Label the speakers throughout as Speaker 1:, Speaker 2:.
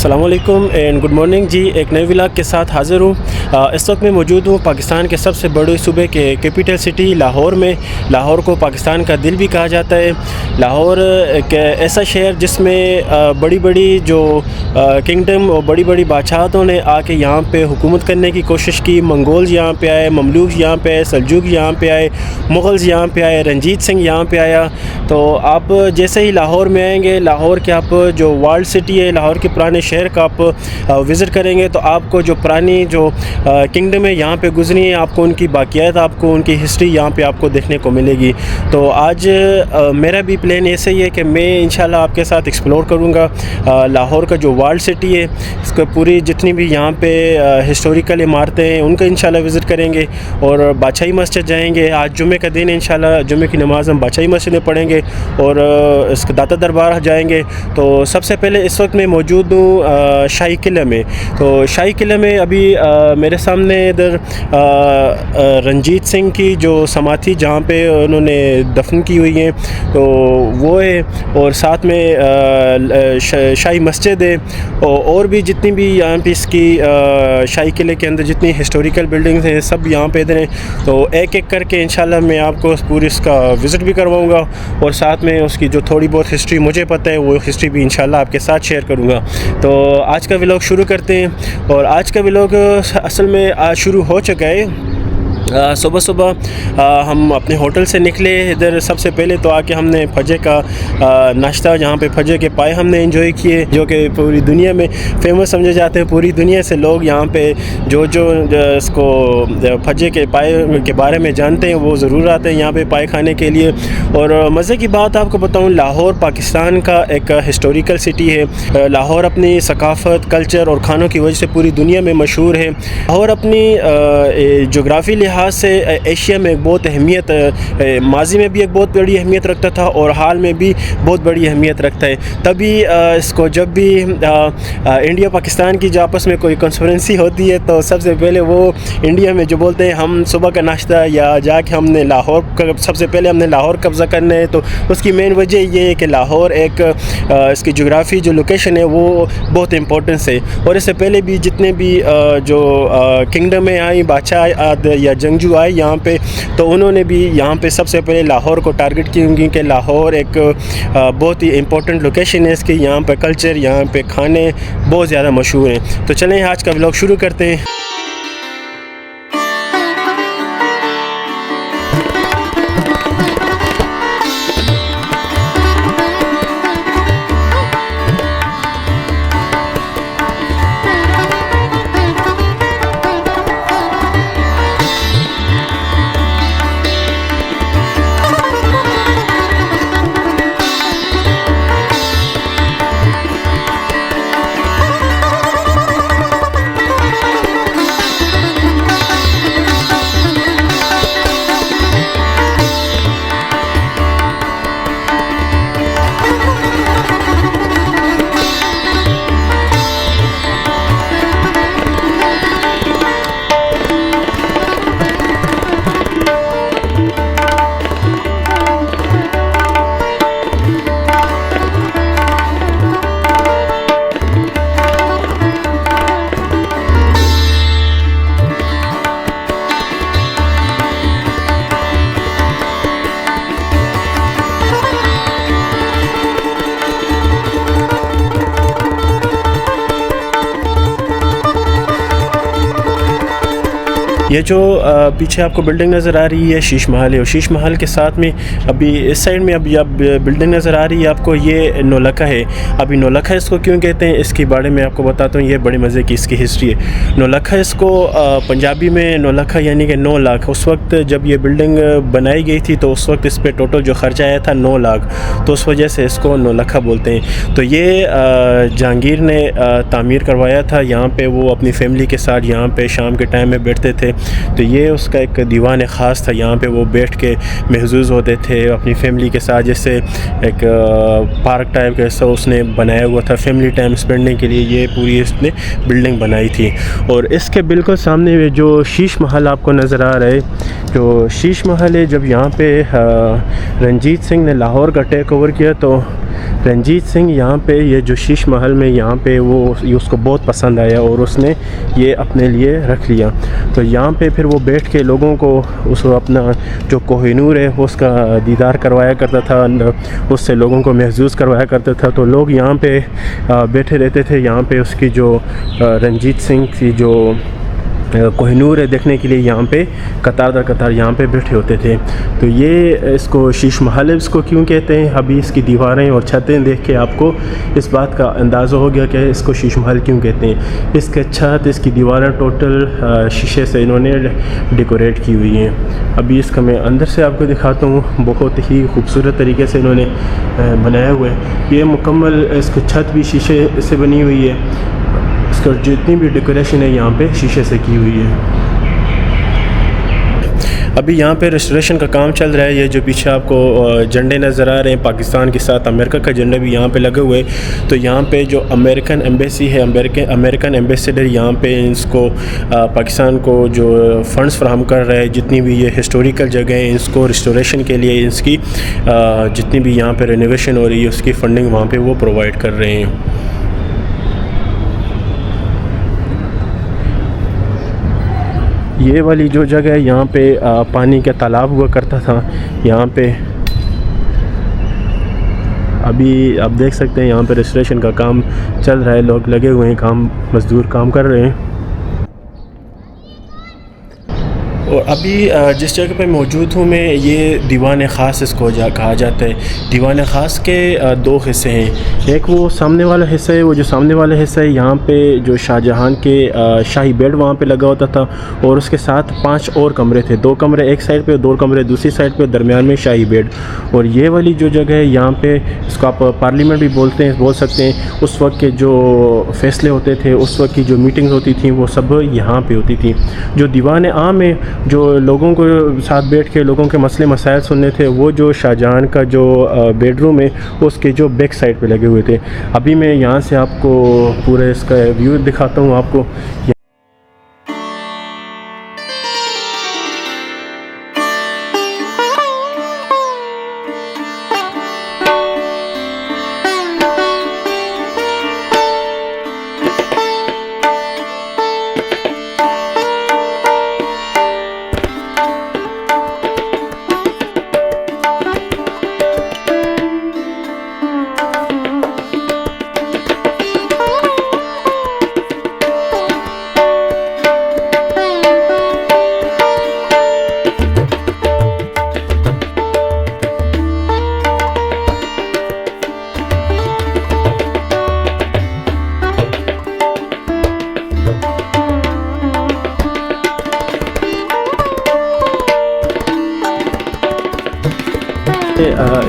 Speaker 1: अस्सलाम वालेकुम and good morning जी। एक नए व्लॉग के साथ हाज़िर हूँ। इस वक्त मैं मौजूद हूँ पाकिस्तान के सबसे बड़े सूबे के कैपिटल सिटी लाहौर में। लाहौर को पाकिस्तान का दिल भी कहा जाता है। लाहौर एक ऐसा शहर जिसमें बड़ी बड़ी जो किंगडम और बड़ी बड़ी बादशाहतों ने आके यहाँ पे हुकूमत करने की कोशिश की। मंगोल्स यहाँ पे आए, ममलूक यहाँ पे आए, सल्जूक यहाँ पे आए, मुग़ल्स यहाँ पे आए, रंजीत सिंह यहाँ पे आया। तो आप जैसे ही लाहौर में आएंगे, लाहौर के आप जो वर्ल्ड सिटी है, लाहौर के पुराने शहर का आप विज़िट करेंगे तो आपको जो पुरानी जो किंगडम है यहाँ पे गुजरी है, आपको उनकी बाक़ियात, आपको उनकी हिस्ट्री यहाँ पे आपको देखने को मिलेगी। तो आज मेरा भी प्लान ऐसे ही है कि मैं इंशाल्लाह आपके साथ एक्सप्लोर करूँगा लाहौर का जो वर्ल्ड सिटी है, इसको पूरी जितनी भी यहाँ पे हिस्टोरिकल इमारतें हैं उनका इंशाल्लाह विज़िट करेंगे और बादशाही मस्जिद जाएंगे। आज जुमे का दिन है, इंशाल्लाह जुमे की नमाज़ हम बादशाही मस्जिद में पढ़ेंगे और इसके दाता दरबार जाएंगे। तो सबसे पहले इस वक्त मैं मौजूद हूँ शाही किले में। तो शाही किले में अभी मेरे सामने इधर रंजीत सिंह की जो समाधि जहाँ पे उन्होंने दफन की हुई है तो वो है, और साथ में शाही मस्जिद है और भी जितनी भी यहाँ पे इसकी शाही किले के अंदर जितनी हिस्टोरिकल बिल्डिंग्स हैं सब यहाँ पे इधर हैं। तो एक एक करके इंशाल्लाह मैं आपको पूरी इसका विज़िट भी करवाऊँगा और साथ में उसकी जो थोड़ी बहुत हिस्ट्री मुझे पता है वो हिस्ट्री भी इंशाल्लाह आपके साथ शेयर करूँगा। तो आज का व्लॉग शुरू करते हैं और आज का व्लॉग असल में आज शुरू हो चुका है। सुबह सुबह हम अपने होटल से निकले। इधर सबसे पहले तो आके हमने फजर का नाश्ता, जहाँ पे फजर के पाए हमने एंजॉय किए, जो कि पूरी दुनिया में फेमस समझे जाते हैं। पूरी दुनिया से लोग यहाँ पे जो इसको फजर के पाए के बारे में जानते हैं वो ज़रूर आते हैं यहाँ पे पाए खाने के लिए। और मज़े की बात आपको बताऊँ, लाहौर पाकिस्तान का एक हिस्टोरिकल सिटी है। लाहौर अपनी सकाफ़त, कल्चर और खानों की वजह से पूरी दुनिया में मशहूर है। लाहौर अपनी जोग्राफ़ी लिहाज से एशिया में एक बहुत अहमियत, माजी में भी एक बहुत बड़ी अहमियत रखता था और हाल में भी बहुत बड़ी अहमियत रखता है। तभी इसको जब भी इंडिया पाकिस्तान की जो आपस में कोई कॉन्फ्रेंसी होती है तो सबसे पहले वो इंडिया में जो बोलते हैं हम सुबह का नाश्ता या जाके हमने लाहौर का, सबसे पहले हमने लाहौर कब्ज़ा करना है। तो उसकी मेन वजह ये है कि लाहौर एक इसकी जोग्राफ़ी जो लोकेशन है वो बहुत इम्पोर्टेंस है। और इससे पहले भी जितने भी जो किंगडम में आई, बादशाह या जंगजू आए यहाँ पे, तो उन्होंने भी यहाँ पे सबसे पहले लाहौर को टारगेट की होंगी कि लाहौर एक बहुत ही इम्पोर्टेंट लोकेशन है। इसकी यहाँ पे कल्चर, यहाँ पे खाने बहुत ज़्यादा मशहूर हैं। तो चलें आज का व्लॉग शुरू करते हैं। ये जो पीछे आपको बिल्डिंग नज़र आ रही है शीश महल है, और शीश महल के साथ में अभी इस साइड में अभी अब बिल्डिंग नज़र आ रही है आपको, ये नौलखा है। अभी नौलखा इसको क्यों कहते हैं इसके बारे में आपको बताता हूँ। ये बड़े मज़े की इसकी हिस्ट्री है। नौलखा इसको पंजाबी में नौलखा यानी कि 9 लाख। उस वक्त जब ये बिल्डिंग बनाई गई थी तो उस वक्त इस पर टोटल जो ख़र्चा आया था 9 लाख, तो उस वजह से इसको नौलखा बोलते हैं। तो ये जहांगीर ने तामीर करवाया था यहाँ पे। वो अपनी फ़ैमिली के साथ यहाँ पे शाम के टाइम में बैठते थे, तो ये उसका एक दीवान ख़ास था। यहाँ पे वो बैठ के महजूज़ होते थे अपनी फ़ैमिली के साथ, जैसे एक पार्क टाइप का ऐसा उसने बनाया हुआ था फ़ैमिली टाइम स्पेंडिंग के लिए। ये पूरी इसने बिल्डिंग बनाई थी। और इसके बिल्कुल सामने जो शीश महल आपको नज़र आ रहा है, जो शीश महल है, जब यहाँ पे रंजीत सिंह ने लाहौर का टेक ओवर किया तो रंजीत सिंह यहाँ पे ये जो शीश महल में यहाँ पे ये उसको बहुत पसंद आया और उसने ये अपने लिए रख लिया। तो यहाँ पे फिर वो बैठ के लोगों को उसको अपना जो कोहिनूर है उसका दीदार करवाया करता था, उससे लोगों को महसूस करवाया करता था। तो लोग यहाँ पे बैठे रहते थे, यहाँ पे उसकी जो रंजीत सिंह की जो कोहिनूर है देखने के लिए यहाँ पे कतार दर कतार यहाँ पे बैठे होते थे। तो ये इसको शीश महल इसको क्यों कहते हैं, अभी इसकी दीवारें और छतें देख के आपको इस बात का अंदाज़ा हो गया कि इसको शीश महल क्यों कहते हैं। इसके छत, इसकी दीवारें टोटल शीशे से इन्होंने डेकोरेट की हुई हैं। अभी इसका मैं अंदर से आपको दिखाता हूँ, बहुत ही खूबसूरत तरीके से इन्होंने बनाया हुआ है। ये मुकम्मल इसकी छत भी शीशे से बनी हुई है, इसका जितनी भी डेकोरेशन है यहाँ पे शीशे से की हुई है। अभी यहाँ पे रेस्टोरेशन का काम चल रहा है। ये जो पीछे आपको झंडे नज़र आ रहे हैं पाकिस्तान के साथ अमेरिका का झंडा भी यहाँ पे लगे हुए। तो यहाँ पे जो अमेरिकन एम्बेसी है, अमेरिकन एम्बेसडर यहाँ पे इसको पाकिस्तान को जो फ़ंड्स फराहम कर रहा है, जितनी भी ये हिस्टोरिकल जगह हैं इसको रिस्टोरेशन के लिए इसकी जितनी भी यहाँ पे रेनोवेशन हो रही है उसकी फ़ंडिंग वहाँ पर वो प्रोवाइड कर रहे हैं। ये वाली जो जगह है यहाँ पे पानी का तालाब हुआ करता था। यहाँ पे अभी आप देख सकते हैं यहाँ पे रेस्टोरेशन का काम चल रहा है, लोग लगे हुए हैं, मज़दूर काम कर रहे हैं। और अभी जिस जगह पे मौजूद हूँ मैं, ये दीवान ख़ास इसको कहा जाता है। दीवान ख़ास के दो हिस्से हैं। एक वो सामने वाला हिस्सा है, वो जो सामने वाला हिस्सा है यहाँ पे जो शाहजहां के शाही बेड वहाँ पे लगा होता था और उसके साथ 5 और कमरे थे, 2 कमरे एक साइड पे, 2 कमरे दूसरी साइड पे, दरमियान में शाही बेड। और ये वाली जो जगह है यहाँ पे, इसको आप पार्लियामेंट भी बोल सकते हैं। उस वक्त के जो फ़ैसले होते थे, उस वक्त की जो मीटिंग्स होती थी वो सब यहाँ पर होती थी। जो दीवान आम है, जो लोगों को साथ बैठ के लोगों के मसले मसाइल सुनने थे, वो जो शाहजहां का जो बेडरूम है उसके जो बैक साइड पे लगे हुए थे। अभी मैं यहाँ से आपको पूरे इसका व्यू दिखाता हूँ आपको।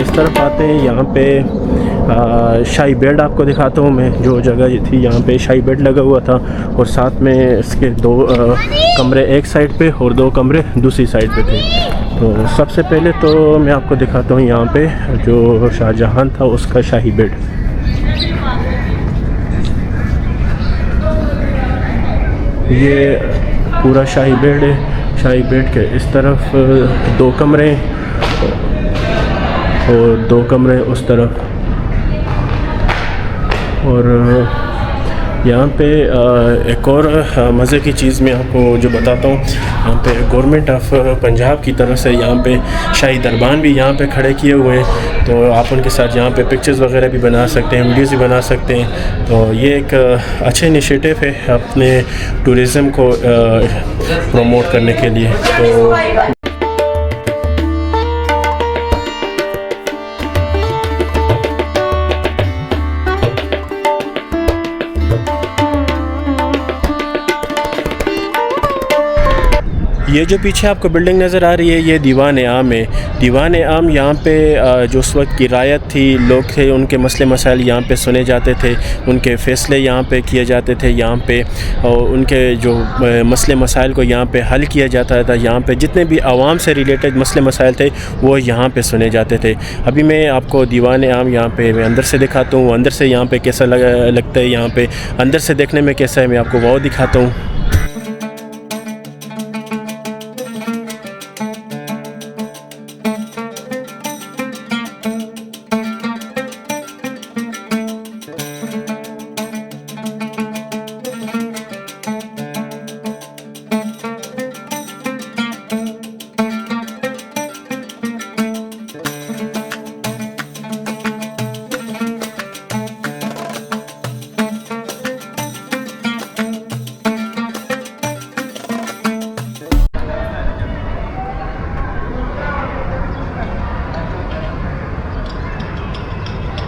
Speaker 1: इस तरफ आते हैं, यहाँ पे शाही बेड आपको दिखाता हूँ मैं। जो जगह थी यहाँ पे शाही बेड लगा हुआ था और साथ में इसके 2 कमरे एक साइड पे और 2 कमरे दूसरी साइड पे थे। तो सबसे पहले तो मैं आपको दिखाता हूँ यहाँ पे जो शाहजहां था उसका शाही बेड। ये पूरा शाही बेड है। शाही बेड के इस तरफ 2 कमरे और 2 कमरे उस तरफ। और यहाँ पे एक और मज़े की चीज़ मैं आपको जो बताता हूँ, यहाँ पे गवर्नमेंट ऑफ पंजाब की तरफ से यहाँ पे शाही दरबान भी यहाँ पे खड़े किए हुए हैं। तो आप उनके साथ यहाँ पे पिक्चर्स वगैरह भी बना सकते हैं, वीडियोज़ भी बना सकते हैं। तो ये एक अच्छे इनिशिएटिव है अपने टूरिज़म को प्रमोट करने के लिए। तो ये जो पीछे आपको बिल्डिंग नज़र आ रही है, ये दीवान आम है। दीवान आम यहाँ पे जो उस वक्त की रायत थी, लोग थे, उनके मसले मसाइल यहाँ पे सुने जाते थे, उनके फ़ैसले यहाँ पे किए जाते थे यहाँ पे, और उनके जो मसले मसाइल को यहाँ पे हल किया जाता था। यहाँ पे जितने भी आवाम से रिलेटेड मसले मसाइल थे वो यहाँ पे सुने जाते थे। अभी मैं आपको दीवान आम यहाँ पे मैं अंदर से दिखाता हूँ, अंदर से यहाँ पे कैसा लगता है, यहाँ पे अंदर से देखने में कैसा है, मैं आपको वो दिखाता हूँ।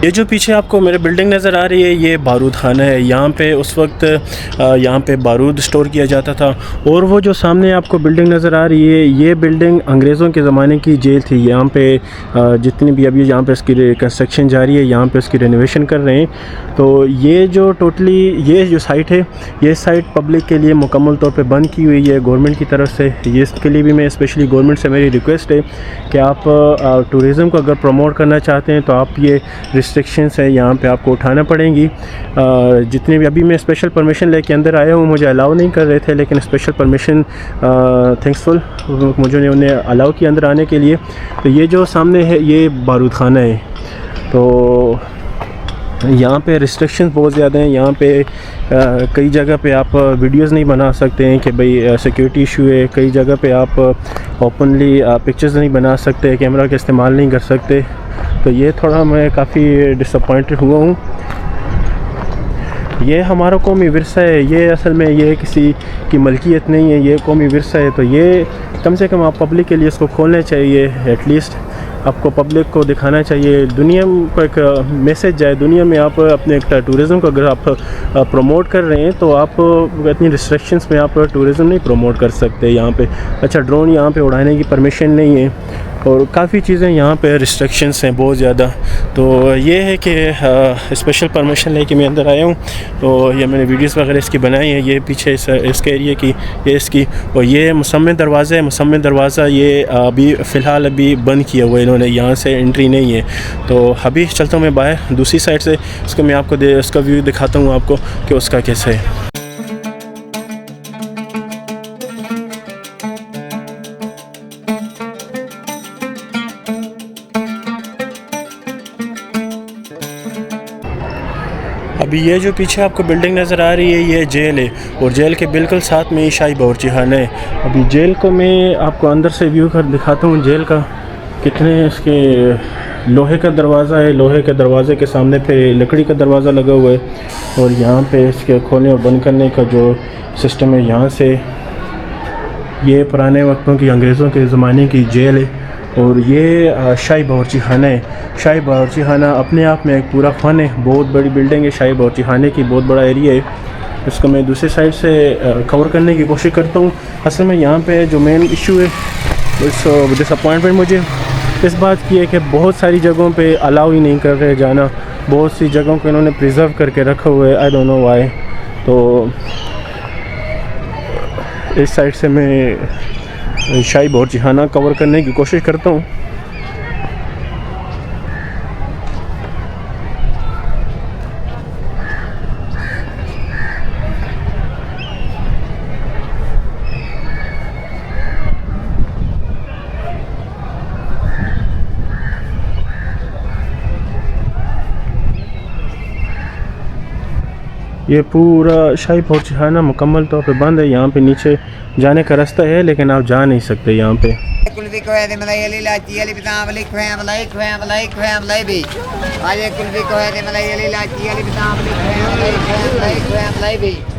Speaker 1: ये जो पीछे आपको मेरे बिल्डिंग नज़र आ रही है ये बारूद खाना है। यहाँ पे उस वक्त यहाँ पे बारूद स्टोर किया जाता था। और वो जो सामने आपको बिल्डिंग नज़र आ रही है ये बिल्डिंग अंग्रेज़ों के ज़माने की जेल थी। यहाँ पे जितनी भी अभी यहाँ पे इसकी कंस्ट्रक्शन जारी है, यहाँ पे इसकी रेनोवेशन कर रहे हैं। तो ये जो टोटली ये जो साइट है ये साइट पब्लिक के लिए मुकम्मल तौर पे बंद की हुई है गवर्नमेंट की तरफ से। ये इसके लिए भी मैं स्पेशली गवर्नमेंट से मेरी रिक्वेस्ट है कि आप टूरिज़म को अगर प्रमोट करना चाहते हैं तो आप ये रिस्ट्रिक्शंस है यहाँ पे आपको उठाना पड़ेंगी। जितने भी अभी मैं स्पेशल परमिशन लेके अंदर आया हूँ, मुझे अलाउ नहीं कर रहे थे, लेकिन स्पेशल परमिशन थैंक्सफुल मुझे उन्हें अलाउ किया अंदर आने के लिए। तो ये जो सामने है ये बारूद खाना है। तो यहाँ पे रिस्ट्रिक्शंस बहुत ज़्यादा हैं। यहाँ पे कई जगह पे आप वीडियोस नहीं बना सकते हैं कि भाई सिक्योरिटी इशू है। कई जगह पे आप ओपनली पिक्चर्स नहीं बना सकते, कैमरा का इस्तेमाल नहीं कर सकते। तो ये थोड़ा मैं काफ़ी डिसअपॉइंटेड हुआ हूँ। ये हमारा कौमी विरसा है, ये असल में ये किसी की मलकियत नहीं है, ये कौमी विरसा है। तो ये कम से कम आप पब्लिक के लिए इसको खोलना चाहिए। एटलीस्ट आपको पब्लिक को दिखाना चाहिए, दुनिया को एक मैसेज जाए। दुनिया में आप अपने टूरिज़म को अगर आप प्रमोट कर रहे हैं तो आप इतनी रिस्ट्रिक्शंस में आप टूरिज़म नहीं प्रमोट कर सकते यहाँ पे। अच्छा, ड्रोन यहाँ पे उड़ाने की परमिशन नहीं है और काफ़ी चीज़ें यहाँ पे रिस्ट्रिक्शंस हैं बहुत ज़्यादा। तो ये है कि स्पेशल परमिशन लेके मैं अंदर आया हूँ। तो ये मैंने वीडियोस वगैरह इसकी बनाई है। ये पीछे इसके एरिया की ये इसकी, और ये मुसम्मे दरवाज़ा है। मुसम्मे दरवाज़ा ये अभी फ़िलहाल अभी बंद किया हुआ है इन्होंने, यहाँ से एंट्री नहीं है। तो अभी चलता हूँ मैं बाहर दूसरी साइड से, इसको मैं आपको उसका व्यू दिखाता हूँ आपको कि उसका कैसे है। अभी ये जो पीछे आपको बिल्डिंग नज़र आ रही है ये जेल है, और जेल के बिल्कुल साथ में ही शाही बावर्ची खाना है। अभी जेल को मैं आपको अंदर से व्यू कर दिखाता हूँ जेल का। कितने इसके लोहे का दरवाज़ा है, लोहे के दरवाज़े के सामने पे लकड़ी का दरवाज़ा लगा हुआ है, और यहाँ पे इसके खोलने और बंद करने का जो सिस्टम है यहाँ से। ये पुराने वक्तों की अंग्रेज़ों के ज़माने की जेल है। और ये शाही बावर्ची खाना है। शाही बावर्ची खाना अपने आप में एक पूरा फ़न है, बहुत बड़ी बिल्डिंग है शाही बावर्ची खाने की, बहुत बड़ा एरिया है। इसको मैं दूसरी साइड से कवर करने की कोशिश करता हूँ। असल में यहाँ पे जो मेन इशू है, इस डिसअपॉइंटमेंट मुझे इस बात की है कि बहुत सारी जगहों पे अलाउ ही नहीं कर रहे जाना। बहुत सी जगहों को इन्होंने प्रिजर्व करके रखा हुआ है, आई डोंट नो व्हाई। तो इस साइड से मैं शाही बावर्ची खाना कवर करने की कोशिश करता हूँ। ये पूरा शाही बावर्ची खाना मुकम्मल तौर पे बंद है। यहाँ पे नीचे जाने का रास्ता है लेकिन आप जा नहीं सकते यहाँ पे।
Speaker 2: कुल्फी को है मलाई अली लाची अली बिताम अली खुए मलाई खुए मलाई खुए मलाई भी आज कुल्फी को है मलाई अली लाची अली बिताम अली खुए मलाई खुए मलाई खुए मलाई भी।